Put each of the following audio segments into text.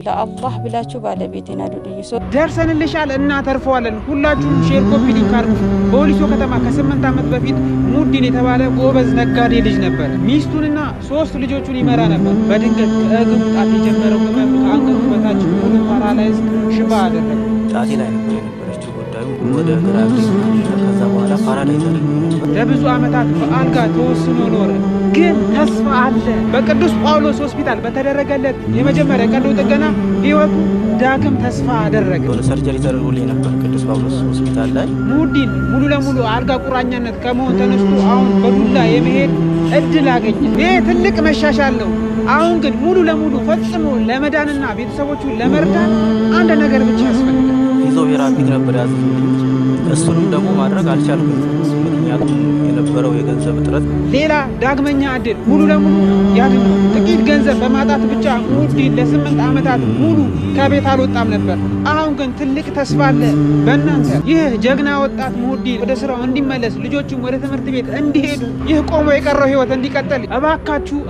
ለአላህ ብላችሁ ባለቤቴና ዱዱይሶ ደርሰንልሻል እና ተርፈዋለን። ሁላችሁም ሼር ኮፒ ሊንክ አድርጉ። በወሊሶ ከተማ ከ8 ዓመት በፊት ሙዲን የተባለ ጎበዝ ነጋዴ ልጅ ነበር። ሚስቱንና 3 ልጆቹን ይመራ ነበር። በድንገት ከእግሩ ጣት የጀመረው ህመም ከአንገቱ በታች ሙሉ ፓራላይዝ ሽባ አደረገ። ጣቴ ላይ ነበር የነበረችው ጉዳዩ ወደ ግራ ከዛ በኋላ ፓራላይዝ አደረገ። ለብዙ ዓመታት በአልጋ ተወስኖ ኖረ። ግን ተስፋ አለ። በቅዱስ ጳውሎስ ሆስፒታል በተደረገለት የመጀመሪያ ቀዶ ጥገና ህይወቱ ዳግም ተስፋ አደረገ። ሰርጀሪ ተደርጎልኝ ነበር ቅዱስ ጳውሎስ ሆስፒታል ላይ። ሙዲን ሙሉ ለሙሉ አልጋ ቁራኛነት ከመሆን ተነስቶ አሁን በዱላ የመሄድ እድል አገኘ። ይህ ትልቅ መሻሻል ነው። አሁን ግን ሙሉ ለሙሉ ፈጽሞ ለመዳንና ቤተሰቦቹን ለመርዳት አንድ ነገር ብቻ ያስፈልጋል። ፊዚዮቴራፒ ነበር ያዘዙልኝ። እሱንም ደግሞ ማድረግ አልቻልኩም፣ ምክንያቱም የነበረው የገንዘብ እጥረት። ሌላ ዳግመኛ እድል ሙሉ ለሙሉ ያገኘው ጥቂት ገንዘብ በማጣት ብቻ ሙዲን ለ8 ዓመታት ሙሉ ከቤት አልወጣም ነበር። አሁን ግን ትልቅ ተስፋ አለ በእናንተ። ይህ ጀግና ወጣት ሙዲን ወደ ስራው እንዲመለስ፣ ልጆቹም ወደ ትምህርት ቤት እንዲሄዱ፣ ይህ ቆሞ የቀረው ህይወት እንዲቀጥል እባካችሁ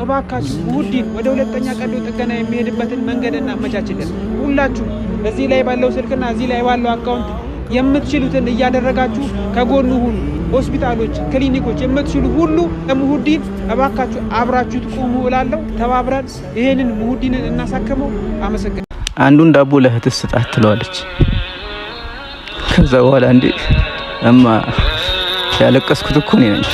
ሙዲን ወደ ሁለተኛ ቀዶ ጥገና የሚሄድበትን መንገድ እናመቻችልን። ሁላችሁ እዚህ ላይ ባለው ስልክና እዚህ ላይ ባለው አካውንት የምትችሉትን እያደረጋችሁ ከጎኑ ሁኑ። ሆስፒታሎች፣ ክሊኒኮች የምትችሉ ሁሉ ሙዲን እባካችሁ አብራችሁት ቆሙ እላለሁ። ተባብረን ይሄንን ሙዲንን እናሳክመው። አመሰግናለሁ። አንዱን ዳቦ ለእህትህ ስጣት ትለዋለች። ከዛ በኋላ እንዴ እማ ያለቀስኩት እኮ እኔ ነኝ።